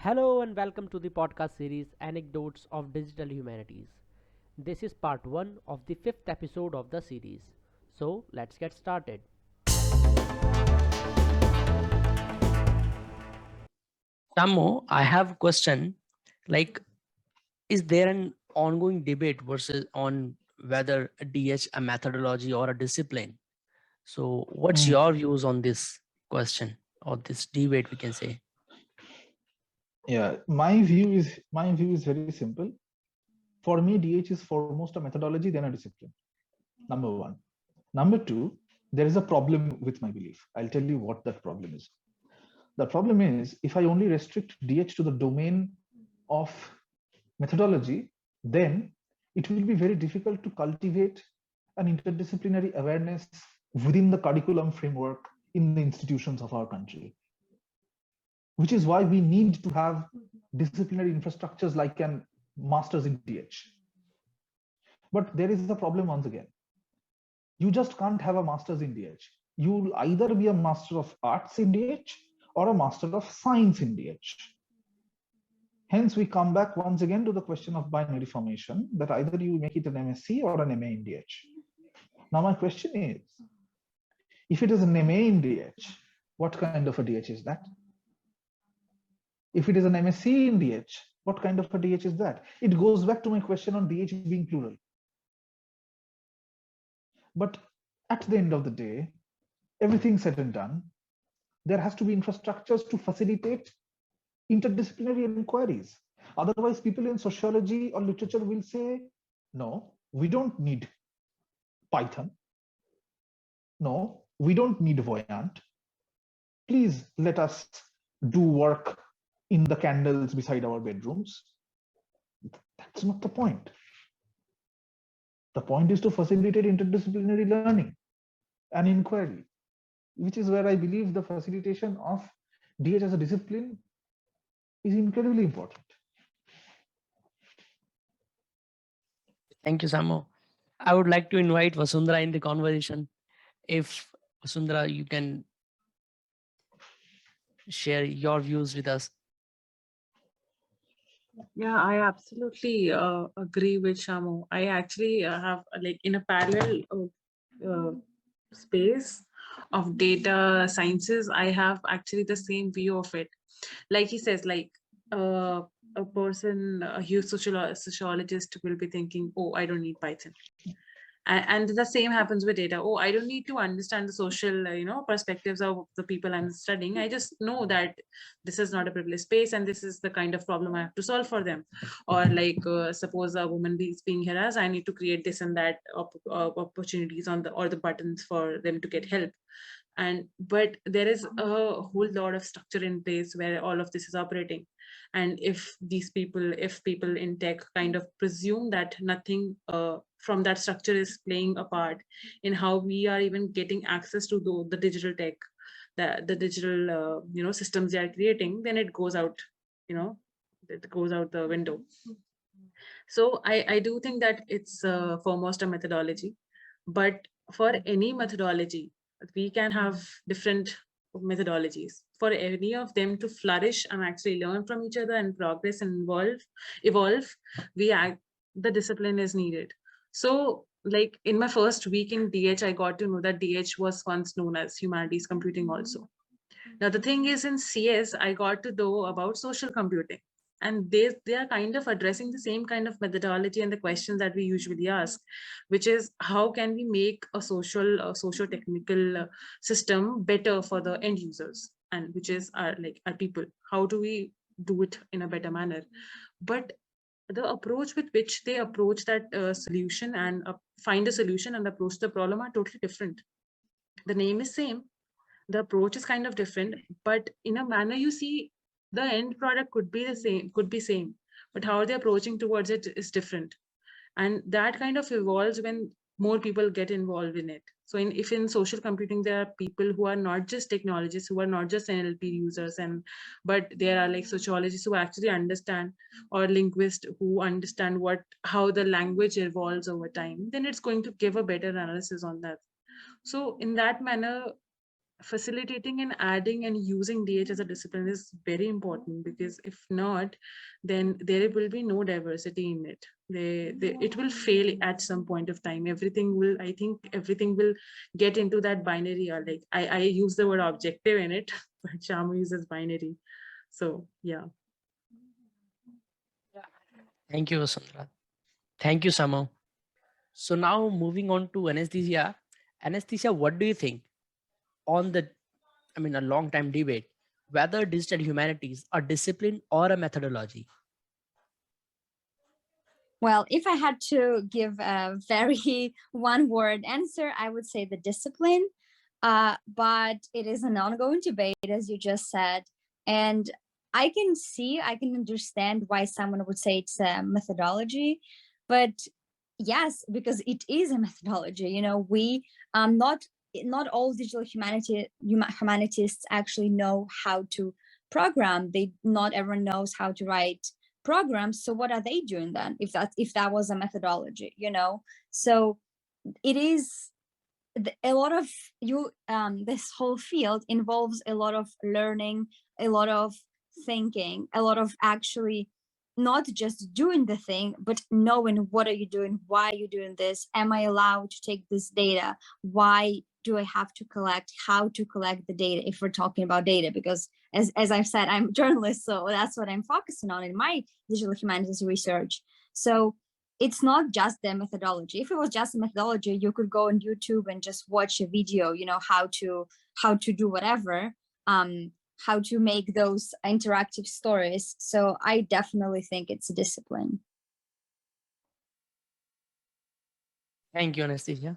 Hello and welcome to the podcast series Anecdotes of Digital Humanities. This is part 1 of the 5th episode of the series. So, let's get started. Samo, I have a question. Like, is there an ongoing debate versus on whether a DH a methodology or a discipline? So, what's Mm, your views on this question or this debate? We can say. yeah, my view is very simple. For me, DH is foremost a methodology, then a discipline. Number one. Number two, there is a problem with my belief. I'll tell you what that problem is. The problem is if I only restrict DH to the domain of methodology, then it will be very difficult to cultivate an interdisciplinary awareness within the curriculum framework in the institutions of our country, which is why we need to have disciplinary infrastructures like an master's in DH. But there is a problem once again. You just can't have a master's in DH. You'll either be a master of arts in DH or a master of science in DH. Hence, we come back once again to the question of binary formation, that either you make it an MSc or an MA in DH. Now, my question is, if it is an MA in DH, what kind of a DH is that? If it is an MSc in DH, what kind of a DH is that? It goes back to my question on DH being plural. But at the end of the day, everything said and done, there has to be infrastructures to facilitate interdisciplinary inquiries. Otherwise, people in sociology or literature will say, no, we don't need Python. No, we don't need Voyant. Please let us do work in the candles beside our bedrooms. That's not the point. The point is to facilitate interdisciplinary learning and inquiry, which is where I believe the facilitation of DH as a discipline is incredibly important. Thank you, Samo. I would like to invite Vasundhara in the conversation. If Vasundhara, you can share your views with us. Yeah, I absolutely agree with Shamu. I actually have like in a parallel space of data sciences, I have actually the same view of it. Like he says, like a person, a huge sociologist will be thinking, oh, I don't need Python. And the same happens with data. Oh, I don't need to understand the social perspectives of the people I'm studying. I just know that this is not a privileged space and this is the kind of problem I have to solve for them. Or like suppose a woman is being harassed, I need to create this and that opportunities on the or the buttons for them to get help. And but there is a whole lot of structure in place where all of this is operating. And if people in tech kind of presume that nothing from that structure is playing a part in how we are even getting access to the digital tech, the digital systems they are creating, then it goes out, it goes out the window. So I do think that it's foremost a methodology, but for any methodology, we can have different methodologies. For any of them to flourish and actually learn from each other and progress and evolve, the discipline is needed. So like in my first week in DH, I got to know that DH was once known as humanities computing also. Now the thing is, in CS, I got to know about social computing, and they are kind of addressing the same kind of methodology and the questions that we usually ask, which is how can we make a social technical system better for the end users, and which is our people. How do we do it in a better manner? But the approach with which they approach that solution and find a solution and approach the problem are totally different. The name is same, the approach is kind of different, but in a manner you see the end product could be same, but how they're approaching towards it is different. And that kind of evolves when more people get involved in it. So if in social computing there are people who are not just technologists, who are not just NLP users, but there are like sociologists who actually understand, or linguists who understand how the language evolves over time, then it's going to give a better analysis on that. So in that manner, facilitating and adding and using DH as a discipline is very important, because if not, then there will be no diversity in it. It will fail at some point of time. I think everything will get into that binary, or like I use the word objective in it, but Shamu uses binary. So yeah. Thank you, Vasundhara. Thank you, Samo. So now moving on to anesthesia. Anesthesia, what do you think on the, a long time debate, whether digital humanities are discipline or a methodology? Well, if I had to give a very one-word answer, I would say the discipline. But it is an ongoing debate, as you just said. And I can understand why someone would say it's a methodology. But yes, because it is a methodology. You know, we not all digital humanists actually know how to program. Not everyone knows how to write programs. So what are they doing then, if that was a methodology, you know? So it is a lot of this whole field involves a lot of learning, a lot of thinking, a lot of actually not just doing the thing, but knowing what are you doing, why are you doing this, am I allowed to take this data, why do I have to collect, how to collect the data, if we're talking about data, because as I've said, I'm a journalist, so that's what I'm focusing on in my digital humanities research. So it's not just the methodology. If it was just a methodology, you could go on YouTube and just watch a video, you know, how to do whatever, how to make those interactive stories. So I definitely think it's a discipline. Thank you, Anastasia.